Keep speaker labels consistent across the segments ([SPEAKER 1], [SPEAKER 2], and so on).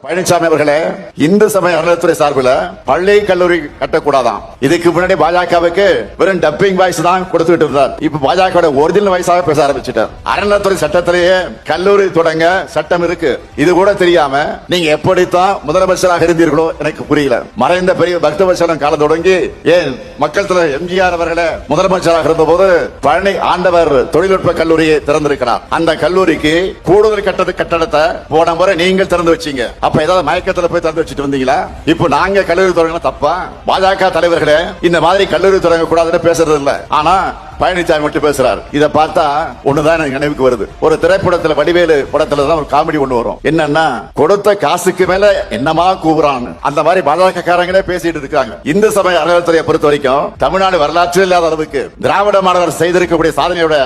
[SPEAKER 1] பழனிசாமி அவர்களே, இந்து சமய அறநிலையத்துறை சார்பில் பள்ளி கல்லூரி கட்டக்கூடாதான். இதுக்கு முன்னாடி பாஜகவுக்கு வெறும் டப்பிங் வாய்ஸ் தான் கொடுத்துட்டு இருந்தார். இப்ப பாஜக ஒரிஜினல் வாய்ஸாக பேச ஆரம்பிச்சிட்டார். அறநிலையத்துறை சட்டத்திலேயே கல்லூரி தொடங்க சட்டம் இருக்கு. இது கூட தெரியாம நீங்க எப்படித்தான் முதலமைச்சராக இருந்தீர்களோ எனக்கு புரியல. மறைந்த பெரிய பக்தவச்சலம் காலம் தொடங்கி ஏன் மக்கள் தலைவர் எம்ஜிஆர் அவர்களே முதலமைச்சராக இருந்த போது பழனி ஆண்டவர் தொழில்நுட்ப கல்லூரியை திறந்திருக்கிறார். அந்த கல்லூரிக்கு கூடுதல் கட்டடத்தை போன முறை நீங்கள் திறந்து வச்சீங்க. அப்ப ஏதாவது மயக்கத்துல போய் திறந்து வச்சுட்டு வந்தீங்களா? இப்ப நாங்க கல்லூரி தொடங்க தப்பா? பாஜக தலைவர்களே இந்த மாதிரி கல்லூரி தொடங்க கூடாதுன்னு பேசுறது இல்ல. ஆனா பழனிசாமி மட்டும் பேசுறாரு. இத பார்த்தா ஒண்ணுதான் எனக்கு நினைவுக்கு வருது. ஒரு திரைப்படத்துல வடிவேலு படத்துல தான் ஒரு காமெடி ஒண்ணு வரும். என்னன்னா, கொடுத்த காசுக்கு மேல என்னமா கூவுறான்னு அந்த மாதிரி பாஜக காரங்களே பேசிட்டு இருக்காங்க. இந்து சமய அறநிலையத்துறையை பொறுத்த வரைக்கும் தமிழ்நாடு வரலாற்றில் இல்லாத அளவுக்கு திராவிட மாணவர் செய்திருக்கக்கூடிய சாதனையோட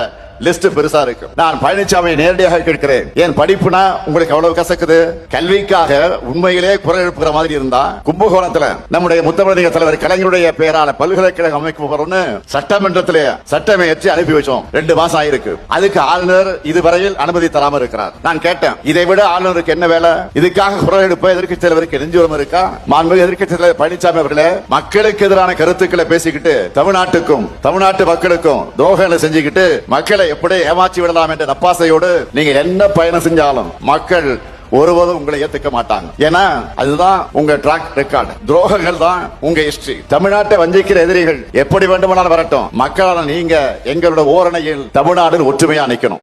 [SPEAKER 1] லிஸ்ட் பெருசா இருக்கு. நான் பழனிசாமியை நேரடியாக கேட்கிறேன், ஏன் படிப்புனா உங்களுக்கு அவ்வளவு கசக்குது? கல்விக்காக உண்மையிலே குரல் எழுப்புகிற மாதிரி இருந்தா கும்பகோணத்துல நம்முடைய முத்தமிழக தலைவர் கலைஞருடைய பெயரான பல்கலைக்கழகம் அமைக்க போறோம்னு சட்டமன்றத்திலே சட்டம் ஏற்றி அனுப்பி வச்சோம். 2 மாசம் ஆயிருக்கு. அதுக்கு ஆளுநர் இதுவரையில் அனுமதி தராம இருக்கிறார். நான் கேட்டேன், இதை விட ஆளுநருக்கு என்ன வேலை? இதுக்காக குரல் எழுப்ப எதிர்க்கட்சி தலைவருக்கு நெஞ்சுரம் இருக்கா? மாண்புமிகு எதிர்க்கட்சி தலைவர் பழனிசாமி அவர்களே, மக்களுக்கு எதிரான கருத்துக்களை பேசிக்கிட்டு தமிழ்நாட்டுக்கும் தமிழ்நாட்டு மக்களுக்கும் துரோகங்களை செஞ்சுக்கிட்டு மக்களை எப்படி ஏமாற்றி விடலாம் என்ற நப்பாசையோடு நீங்க என்ன பயணம் செஞ்சாலும் மக்கள் ஒருவதும் உங்களை ஏத்துக்க மாட்டாங்க. ஏன்னா அதுதான் உங்க ட்ராக் ரெக்கார்டு. துரோகங்கள் தான் உங்க ஹிஸ்டரி. தமிழ்நாட்டை வஞ்சிக்கிற எதிரிகள் எப்படி வேண்டுமானாலும் வரட்டும், மக்களான நீங்க எங்களோட ஓரணையில் தமிழ்நாடு ஒற்றுமையா நிக்கணும்.